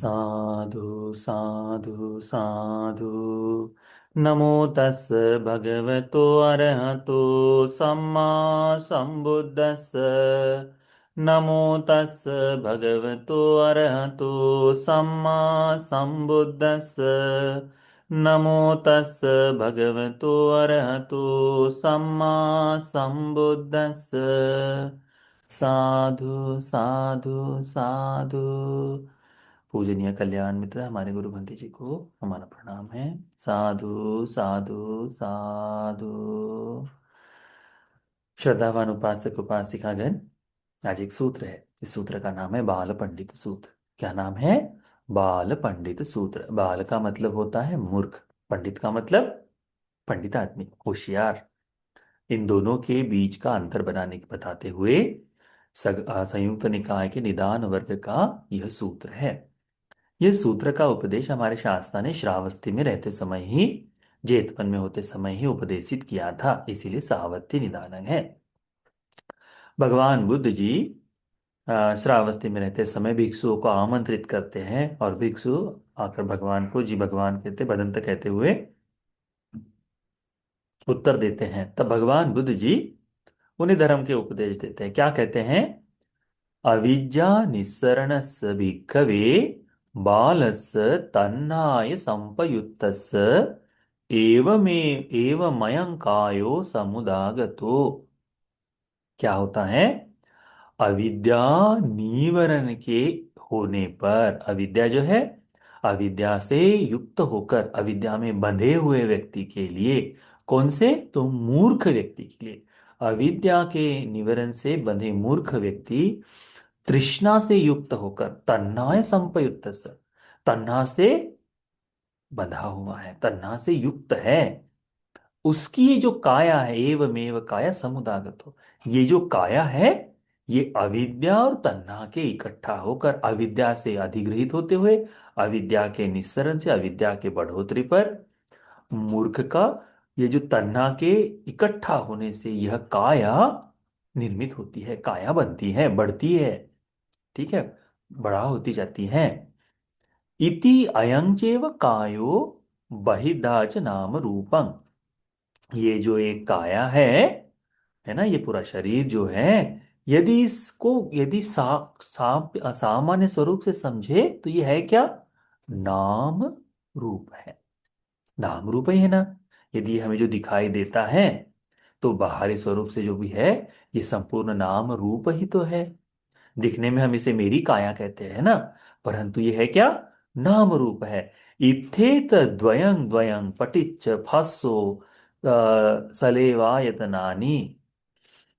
साधु साधु साधु। नमो तस् भगवतो अरहतो सम्मा संबुद्दस्स। नमो तस् भगवतो अरहतो सम्मा संबुद्दस्स। नमो तस् भगवतो अरहतो सम्मा संबुद्दस्स। साधु साधु साधु। पूजनीय कल्याण मित्र हमारे गुरु भंते जी को हमारा प्रणाम है। साधु साधु साधु। श्रद्धावान उपासक उपासिकागण, आज एक सूत्र है। इस सूत्र का नाम है बाल पंडित सूत्र। क्या नाम है? बाल पंडित सूत्र। बाल का मतलब होता है मूर्ख, पंडित का मतलब पंडित आदमी, होशियार। इन दोनों के बीच का अंतर बताते हुए संयुक्त निकाय के निदान वर्ग का यह सूत्र है। यह सूत्र का उपदेश हमारे शास्त्रा ने श्रावस्ती में रहते समय ही, जेतवन में होते समय ही उपदेशित किया था, इसीलिए सावत्ती निदानंग है। भगवान बुद्ध जी श्रावस्ती में रहते समय भिक्षुओं को आमंत्रित करते हैं और भिक्षु आकर भगवान को जी भगवान कहते बदंत कहते हुए उत्तर देते हैं। तब भगवान बुद्ध जी उन्हें धर्म के उपदेश देते हैं। क्या कहते हैं? अविद्या निस्सरणस्य भिक्खवे बालस्य तन्नाय संपयुक्तस्य एवमे एवमयं कायो समुदागतो। क्या होता है? अविद्या नीवरण के होने पर, अविद्या जो है, अविद्या से युक्त होकर अविद्या में बंधे हुए व्यक्ति के लिए, कौन से? तो मूर्ख व्यक्ति के लिए। अविद्या के निवरण से बंधे मूर्ख व्यक्ति तृष्णा से युक्त होकर, तन्नाय संपयुक्त, तन्ना से बंधा हुआ है, तन्ना से युक्त है, उसकी ये जो काया है, एवमेव काया समुदागत हो, ये जो काया है ये अविद्या और तन्ना के इकट्ठा होकर, अविद्या से अधिग्रहित होते हुए, अविद्या के निस्सरण से, अविद्या के बढ़ोतरी पर मूर्ख का ये जो तन्ना के इकट्ठा होने से यह काया निर्मित होती है, काया बनती है, बढ़ती है। ठीक है, बड़ा होती जाती है। इति अयं चैव कायो बहिर्दाच नाम रूपं। ये जो एक काया है ना, ये पूरा शरीर जो है, यदि इसको यदि सामान्य स्वरूप से समझे तो ये है क्या? नाम रूप है। नाम रूप ही है ना। यदि हमें जो दिखाई देता है तो बाहरी स्वरूप से जो भी है, ये संपूर्ण नाम रूप ही तो है। दिखने में हम इसे मेरी काया कहते हैं ना, परंतु ये है क्या? नाम रूप है। इत्थेत द्वयं द्वयं पटिच्च फासो सलेवायतनानि।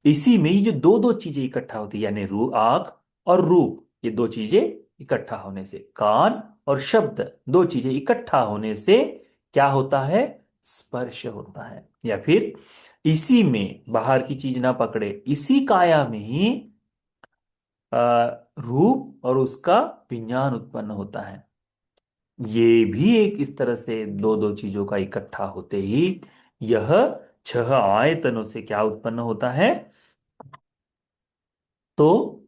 इसी में ये जो दो दो चीजें इकट्ठा होती है, यानी रू आंख और रूप, ये दो चीजें इकट्ठा होने से, कान और शब्द, दो चीजें इकट्ठा होने से क्या होता है? स्पर्श होता है। या फिर इसी में, बाहर की चीज ना पकड़े, इसी काया में ही रूप और उसका विज्ञान उत्पन्न होता है। ये भी एक इस तरह से दो दो चीजों का इकट्ठा होते ही यह छह आयतनों से क्या उत्पन्न होता है? तो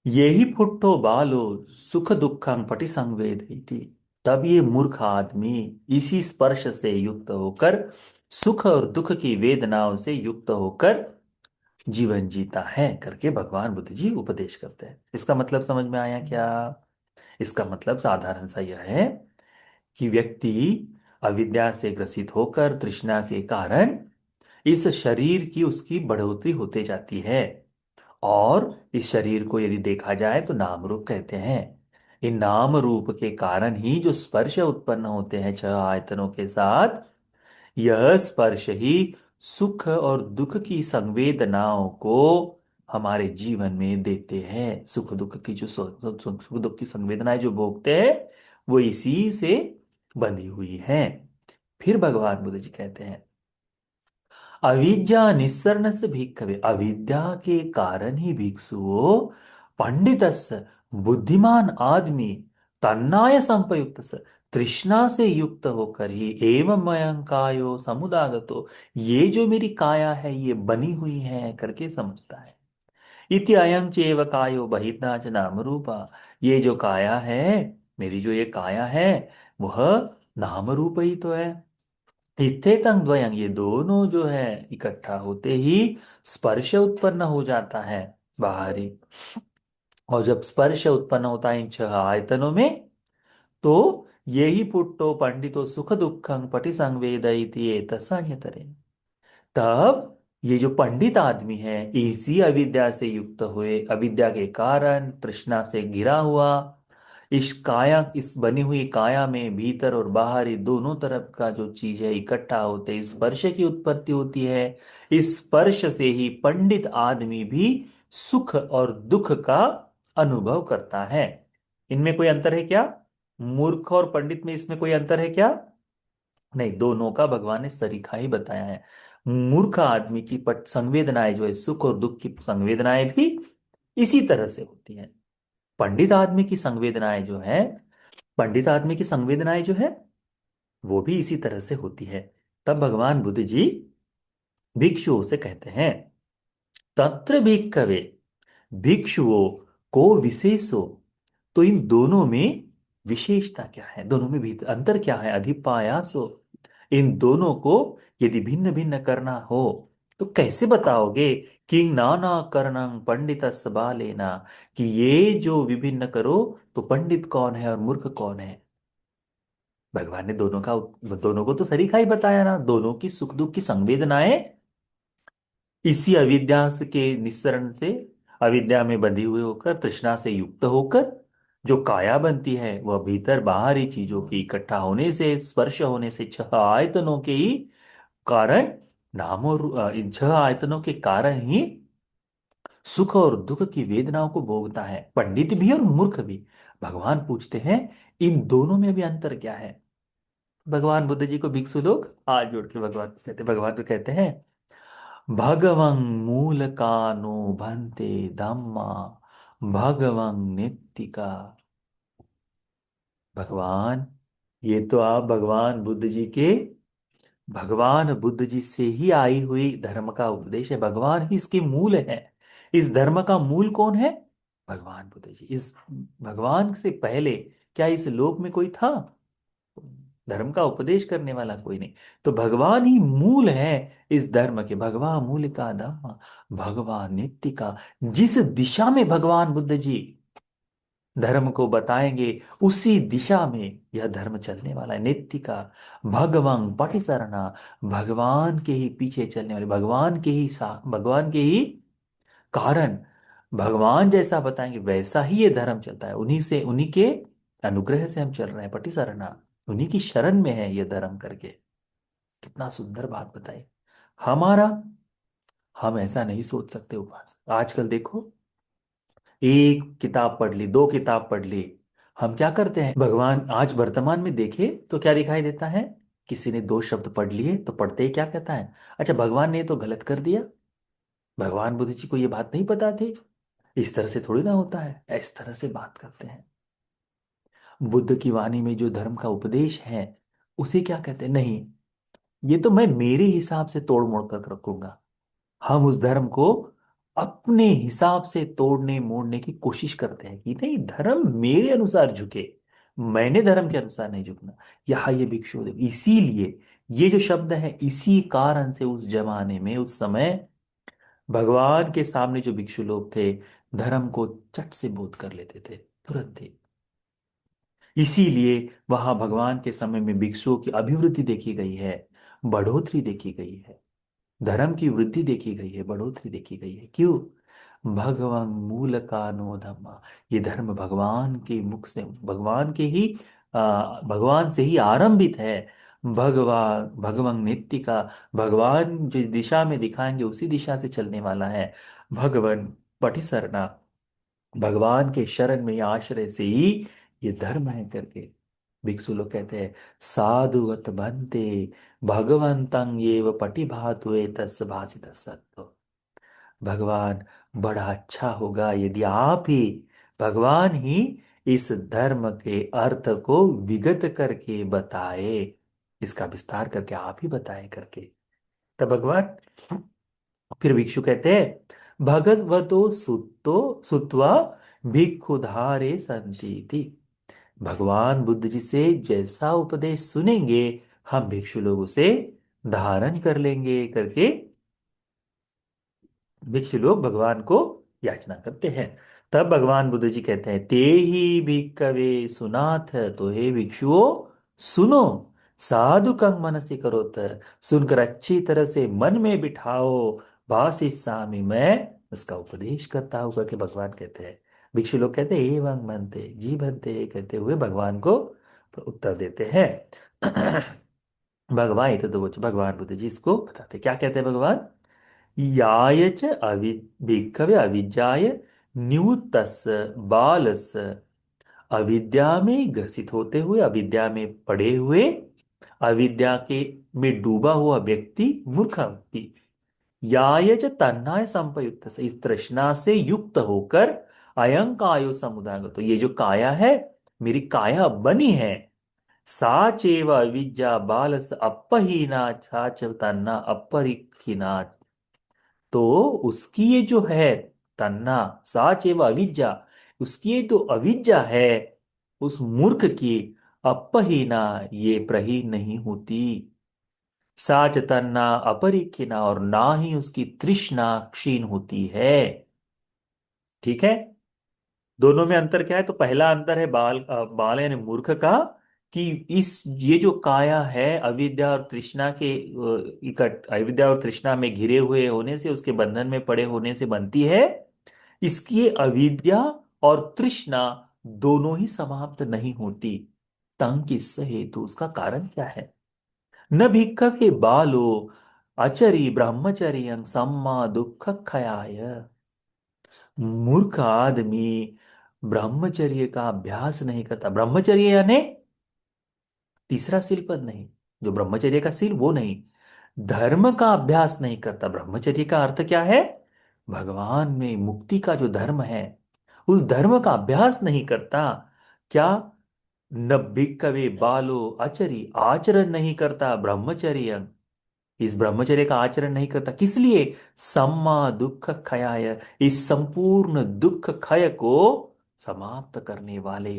ये ही फुट्टो बालो सुख दुखं पटि संवेदयति। तब ये मूर्ख आदमी इसी स्पर्श से युक्त होकर, सुख और दुख की वेदनाओं से युक्त होकर जीवन जीता है करके भगवान बुद्ध जी उपदेश करते हैं। इसका मतलब समझ में आया क्या? इसका मतलब साधारण सा यह है कि व्यक्ति अविद्या से ग्रसित होकर तृष्णा के कारण इस शरीर की उसकी बढ़ोतरी होते जाती है। और इस शरीर को यदि देखा जाए तो नाम रूप कहते हैं। इन नाम रूप के कारण ही जो स्पर्श उत्पन्न होते हैं छह आयतनों के साथ, यह स्पर्श ही सुख और दुख की संवेदनाओं को हमारे जीवन में देते हैं। सुख दुख की जो सुख दुख की संवेदनाएं जो भोगते हैं, वो इसी से बंधी हुई हैं। फिर भगवान बुद्ध जी कहते हैं, अविद्या निस्सरण से भिक्खवे, अविद्या के कारण ही भिक्षुओं पंडितस्य, बुद्धिमान आदमी, तन्नाय संपयुक्त, तृष्णा से युक्त होकर ही, एवं मयं कायो समुदागतो, ये जो मेरी काया है ये बनी हुई है करके समझता है। इति अयं चैव कायो बहिर्नाच नाम रूपा, ये जो काया है मेरी जो ये काया है वह नाम रूप ही तो है। इत्थेतं द्वयं, ये दोनों जो है इकट्ठा होते ही स्पर्श उत्पन्न हो जाता है बाहरी। और जब स्पर्श उत्पन्न होता है इन छह आयतनों में, तो ये ही पुट्टो पंडितो सुख दुखं पटि संवेदयति एतसान्यतरे। तब ये जो पंडित आदमी है, इसी अविद्या से युक्त हुए, अविद्या के कारण तृष्णा से घिरा हुआ, इस काया, इस बनी हुई काया में भीतर और बाहरी दोनों तरफ का जो चीज है इकट्ठा होते इस स्पर्श की उत्पत्ति होती है। इस स्पर्श से ही पंडित आदमी भी सुख और दुख का अनुभव करता है। इनमें कोई अंतर है क्या? मूर्ख और पंडित में इसमें कोई अंतर है क्या? नहीं, दोनों का भगवान ने सरीखा ही बताया है। मूर्ख आदमी की पट संवेदनाएं जो है, सुख और दुख की संवेदनाएं भी इसी तरह से होती हैं। पंडित आदमी की संवेदनाएं जो है, पंडित आदमी की संवेदनाएं जो है वो भी इसी तरह से होती है। तब भगवान बुद्ध जी भिक्षुओं से कहते हैं, तत्र भिक्खवे, भिक्षुओं को विशेषो, तो इन दोनों में विशेषता क्या है, दोनों में भी अंतर क्या है? अधिपायासो, इन दोनों को यदि भिन्न भिन्न करना हो तो कैसे बताओगे? कि नाना करणं पंडित लेना, कि ये जो विभिन्न करो तो पंडित कौन है और मूर्ख कौन है? भगवान ने दोनों को तो सरीखा ही बताया ना। दोनों की सुख दुख की संवेदनाएं इसी अविद्या के निस्सरण से, अविद्या में बंधी हुई होकर, तृष्णा से युक्त होकर जो काया बनती है, वह भीतर बाहरी चीजों की इकट्ठा होने से, स्पर्श होने से, छह आयतनों के ही कारण, इन छह आयतनों के कारण ही सुख और दुख की वेदनाओं को भोगता है, पंडित भी और मूर्ख भी। भगवान पूछते हैं, इन दोनों में भी अंतर क्या है? भगवान बुद्ध जी को भिक्षु लोग हाथ जोड़ के भगवान को कहते हैं, भगवं मूलकानुबन्धे धम्मा भगवं नित्तिका। भगवान, ये तो आप भगवान बुद्ध जी से ही आई हुई धर्म का उपदेश है। भगवान ही इसके मूल है। इस धर्म का मूल कौन है? भगवान बुद्ध जी। इस भगवान से पहले क्या इस लोक में कोई था? धर्म का उपदेश करने वाला कोई नहीं। तो भगवान ही मूल है इस धर्म के। भगवान मूल का धम्म, भगवान नित्य का। जिस दिशा में भगवान बुद्ध जी धर्म को बताएंगे, उसी दिशा में यह धर्म चलने वाला है। नित्य का भगवान पटिसरना, भगवान के ही पीछे चलने वाले, भगवान के ही कारण, भगवान जैसा बताएंगे वैसा ही ये धर्म चलता है। उन्हीं से, उन्हीं के अनुग्रह से हम चल रहे हैं। पटिसरना, उन्हीं की शरण में है ये धर्म करके। कितना सुंदर बात बताई। हमारा, हम ऐसा नहीं सोच सकते उपासक। आजकल देखो, एक किताब पढ़ ली, दो किताब पढ़ ली, हम क्या करते हैं? भगवान आज वर्तमान में देखे तो क्या दिखाई देता है? किसी ने दो शब्द पढ़ लिए तो पढ़ते ही क्या कहता है? अच्छा, भगवान ने तो गलत कर दिया, भगवान बुद्ध जी को ये बात नहीं पता थी। इस तरह से थोड़ी ना होता है, इस तरह से बात करते हैं। बुद्ध की वाणी में जो धर्म का उपदेश है उसे क्या कहते हैं? नहीं, ये तो मैं मेरे हिसाब से तोड़ मोड़ कर रखूंगा। हम उस धर्म को अपने हिसाब से तोड़ने मोड़ने की कोशिश करते हैं कि नहीं, धर्म मेरे अनुसार झुके, मैंने धर्म के अनुसार नहीं झुकना। यहाँ ये भिक्षु देव, इसीलिए ये जो शब्द है, इसी कारण से उस जमाने में, उस समय भगवान के सामने जो भिक्षु लोग थे, धर्म को चट से बोध कर लेते थे, तुरंत ही। इसीलिए वहां भगवान के समय में भिक्षुओं की अभिवृद्धि देखी गई है, बढ़ोतरी देखी गई है, धर्म की वृद्धि देखी गई है, बढ़ोतरी देखी गई है। क्यों? भगवान मूल का नो धम्मा, ये धर्म भगवान के मुख से, भगवान से ही आरंभित है। भगवान नित्य का, भगवान जिस दिशा में दिखाएंगे उसी दिशा से चलने वाला है। भगवान पटिसरना, भगवान के शरण में, आश्रय से ही ये धर्म है करके भिक्षु लोग कहते हैं। साधुवत भन्ते भगवंतं एव पटिभातुए तस् भासित सत्व। भगवान, बड़ा अच्छा होगा यदि आप ही, भगवान ही इस धर्म के अर्थ को विगत करके बताए, इसका विस्तार करके आप ही बताए करके। तब भगवान, फिर भिक्षु कहते हैं, भगवतो सुत्वा भिक्षुधारे संतीति। भगवान बुद्ध जी से जैसा उपदेश सुनेंगे, हम भिक्षु लोग उसे धारण कर लेंगे करके भिक्षु लोग भगवान को याचना करते हैं। तब भगवान बुद्ध जी कहते हैं, ते ही भिक्खवे सुनाथ, तो हे भिक्षुओं सुनो, साधु कंग मनसि करोत, सुनकर अच्छी तरह से मन में बिठाओ, भाषी सामी मैं उसका उपदेश करता हूं करके भगवान कहते हैं। भिक्षु लोग कहते हैं, एवं मनते जी भनते कहते हुए भगवान को उत्तर देते हैं। भगवान ये तो भगवान बुद्ध जी इसको बताते क्या कहते हैं भगवान। याय च भिक्खवे अविद्याय निवृत्तस् बालस, अविद्या में ग्रसित होते हुए, अविद्या में पड़े हुए, अविद्या के में डूबा हुआ व्यक्ति, मूर्ख व्यक्ति, याय च तन्नाय संपयुक्त, इस तृष्णा से युक्त होकर, अयं कायो समुदाय, तो ये जो काया है मेरी काया बनी है, सा चेव अविद्या बालस अपहीना सा च तन्ना अपरिखीना, तो उसकी ये जो है तन्ना, साच एवं अविद्या, उसकी ये तो अविद्या है उस मूर्ख की, अपहीना ये प्रहीन नहीं होती, साच तन्ना अपरिखिना, और ना ही उसकी तृष्णा क्षीण होती है। ठीक है। दोनों में अंतर क्या है, तो पहला अंतर है बाल यानी मूर्ख का, कि इस ये जो काया है अविद्या और तृष्णा के अविद्या और तृष्णा में घिरे हुए होने से, उसके बंधन में पड़े होने से बनती है। इसकी अविद्या और तृष्णा दोनों ही समाप्त नहीं होती। तंग किस हेतु, उसका कारण क्या है। न भिक्खवे बालो अचरी ब्रह्मचर्य सम्मा दुख खयाय, मूर्ख आदमी ब्रह्मचर्य का अभ्यास नहीं करता। ब्रह्मचर्य यानी तीसरा सील पद नहीं, जो ब्रह्मचर्य का सील वो नहीं, धर्म का अभ्यास नहीं करता। ब्रह्मचर्य का अर्थ क्या है, भगवान में मुक्ति का जो धर्म है उस धर्म का अभ्यास नहीं करता। क्या, न भिक्खवे बालो आचरी, आचरण नहीं करता ब्रह्मचर्य, इस ब्रह्मचर्य का आचरण नहीं करता, किस लिए, सम्मा दुख क्षयाय, इस संपूर्ण दुख क्षय को समाप्त करने वाले,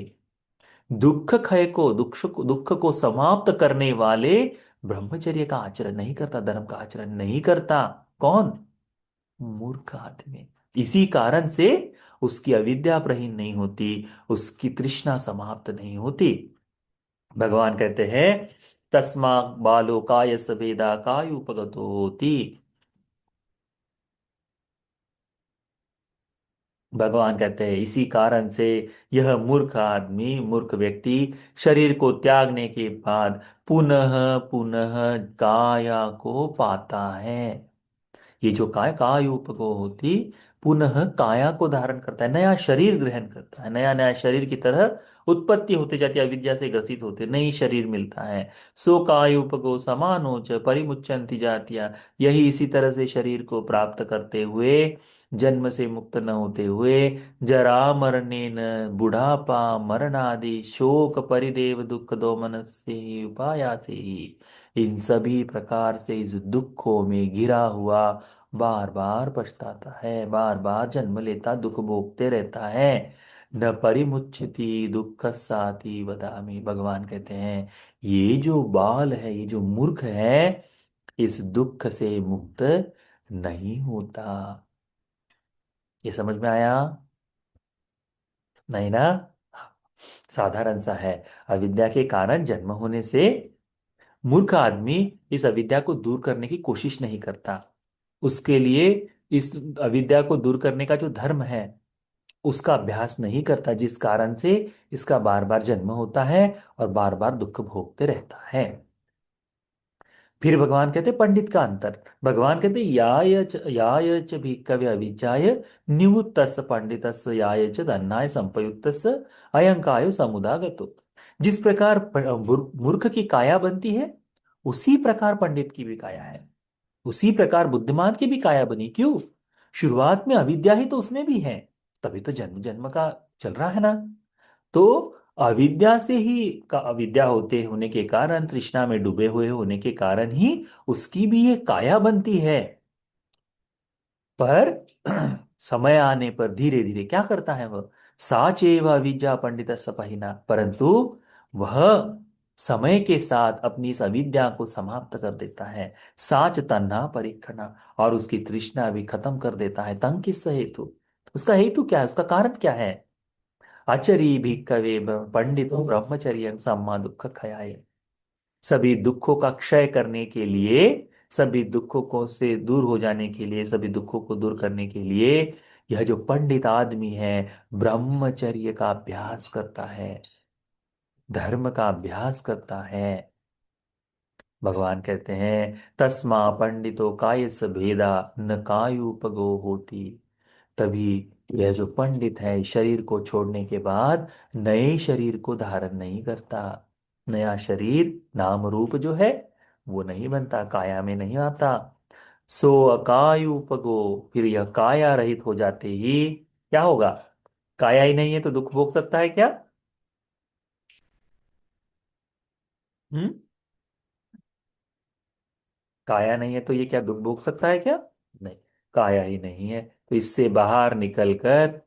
दुख क्षय को, दुख को समाप्त करने वाले ब्रह्मचर्य का आचरण नहीं करता, धर्म का आचरण नहीं करता। कौन, मूर्ख आदमी। इसी कारण से उसकी अविद्या प्रहीन नहीं होती, उसकी तृष्णा समाप्त नहीं होती। भगवान कहते हैं, तस्मा बालो काय सवेदा कायुपगतो होती, भगवान कहते हैं इसी कारण से यह मूर्ख आदमी, मूर्ख व्यक्ति शरीर को त्यागने के बाद पुनः पुनः काया को पाता है। ये जो कायूपगो होती, पुनः काया को धारण करता है, नया शरीर ग्रहण करता है, नया नया शरीर की तरह उत्पत्ति होती जाती है, अविद्या से ग्रसित होते नई शरीर मिलता है। सो कायूपगो समानो च परिमुच्यंति जातिया, यही इसी तरह से शरीर को प्राप्त करते हुए, जन्म से मुक्त न होते हुए, जरा मरणेन, बुढ़ापा मरण आदि शोक परिदेव दुख दो मन से ही उपाया से ही, इन सभी प्रकार से इस दुखों में घिरा हुआ बार बार पछताता है, बार बार जन्म लेता, दुख भोगते रहता है। न परिमुच्यति दुख साति वदामि, भगवान कहते हैं ये जो बाल है, ये जो मूर्ख है, इस दुख से मुक्त नहीं होता। ये समझ में आया, नहीं ना। साधारण सा है। अविद्या के कारण जन्म होने से मूर्ख आदमी इस अविद्या को दूर करने की कोशिश नहीं करता, उसके लिए इस अविद्या को दूर करने का जो धर्म है उसका अभ्यास नहीं करता, जिस कारण से इसका बार बार जन्म होता है और बार बार दुख भोगते रहता है। फिर भगवान कहते पंडित का अंतर, भगवान कहते याय च भिक्खवे अविज्ञाय निवृत्तस्य पंडितस्य याय च धन्नाय संपयुक्तस्य अयं कायो समुदागतो, जिस प्रकार मूर्ख की काया बनती है उसी प्रकार पंडित की भी काया है, उसी प्रकार बुद्धिमान की भी काया बनी। क्यों, शुरुआत में अविद्या ही तो उसमें भी है, तभी तो जन्म जन्म का चल रहा है ना। तो अविद्या से ही का अविद्या होते होने के कारण, तृष्णा में डूबे हुए होने के कारण ही उसकी भी ये काया बनती है। पर समय आने पर धीरे धीरे क्या करता है वह, साचेव अविद्या पंडित सपहिना, परंतु वह समय के साथ अपनी इस अविद्या को समाप्त कर देता है। साच तन्ना परीक्षणा, और उसकी तृष्णा भी खत्म कर देता है। तंग किस हेतु, उसका हेतु क्या है, उसका कारण क्या है। अचरी भिक्खवे पंडितो ब्रह्मचर्य सम्मा दुख खयाय, सभी दुखों का क्षय करने के लिए, सभी दुखों को से दूर हो जाने के लिए, सभी दुखों को दूर करने के लिए यह जो पंडित आदमी है ब्रह्मचर्य का अभ्यास करता है, धर्म का अभ्यास करता है। भगवान कहते हैं तस्मा पंडितो कायस भेदा न कायुपगो होती, तभी यह जो पंडित है शरीर को छोड़ने के बाद नए शरीर को धारण नहीं करता। नया शरीर नाम रूप जो है वो नहीं बनता, काया में नहीं आता। सो अकायुपगो, फिर यह काया रहित हो जाते ही क्या होगा। काया ही नहीं है तो दुख भोग सकता है क्या। हम्म। काया नहीं है तो ये क्या दुख भोग सकता है क्या। नहीं, काया ही नहीं है तो इससे बाहर निकलकर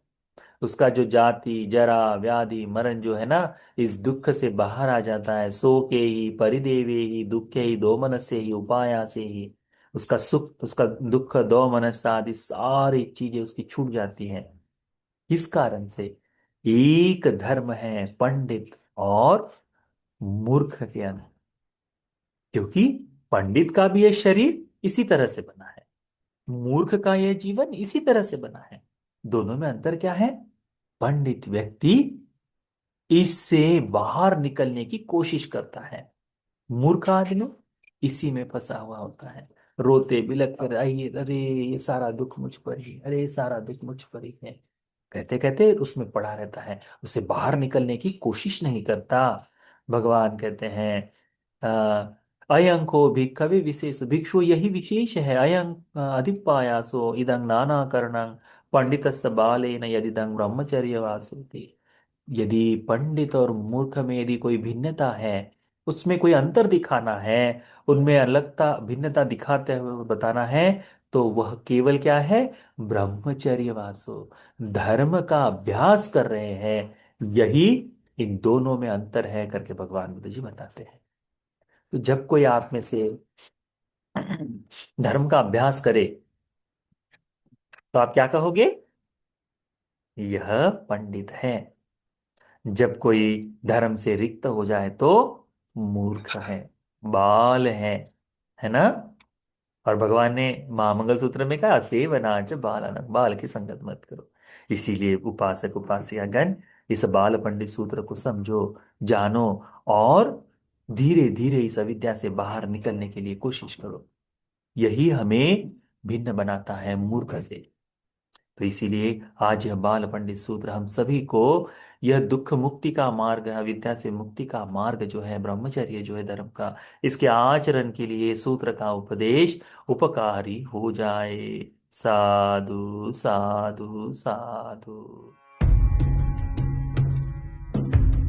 उसका जो जाति जरा व्याधि मरण जो है ना, इस दुख से बाहर आ जाता है। सो के ही परिदेवे ही दुखे ही दो मनस्य ही उपाया से ही, उसका सुख उसका दुख दो मनस्य आदि सारी चीजें उसकी छूट जाती हैं। किस कारण से, एक धर्म है पंडित और मूर्ख के अंदर, क्योंकि पंडित का भी ये शरीर इसी तरह से बना है, मूर्ख का यह जीवन इसी तरह से बना है। दोनों में अंतर क्या है। पंडित व्यक्ति इससे बाहर निकलने की कोशिश करता है, मूर्ख आदमी इसी में फंसा हुआ होता है। रोते बिलख कर आइए, अरे ये सारा दुख मुझ पर ही, अरे ये सारा दुख मुझ पर ही है, कहते कहते उसमें पड़ा रहता है, उसे बाहर निकलने की कोशिश नहीं करता। भगवान कहते हैं अयंको भिक्खवे विशेष, भिक्षु यही विशेष है। अयं अधिपायासो इदं नाना करणं पंडितस्य बालेन यदिदं ब्रह्मचर्य वासोति, यदि पंडित और मूर्ख में यदि कोई भिन्नता है, उसमें कोई अंतर दिखाना है, उनमें अलगता भिन्नता दिखाते हुए बताना है, तो वह केवल क्या है, ब्रह्मचर्य वासो, धर्म का अभ्यास कर रहे हैं। यही इन दोनों में अंतर है करके भगवान बुद्ध जी बताते हैं। तो जब कोई आप में से धर्म का अभ्यास करे तो आप क्या कहोगे, यह पंडित है। जब कोई धर्म से रिक्त हो जाए तो मूर्ख है, बाल है ना। और भगवान ने महामंगल सूत्र में कहा सेवनाच बालानक, बाल की संगत मत करो। इसीलिए उपासक उपासिकागण इस बाल पंडित सूत्र को समझो, जानो, और धीरे धीरे इस अविद्या से बाहर निकलने के लिए कोशिश करो। यही हमें भिन्न बनाता है मूर्ख से। तो इसीलिए आज यह बाल पंडित सूत्र हम सभी को यह दुख मुक्ति का मार्ग है, विद्या से मुक्ति का मार्ग जो है, ब्रह्मचर्य जो है धर्म का, इसके आचरण के लिए सूत्र का उपदेश उपकारी हो जाए। साधु साधु साधु।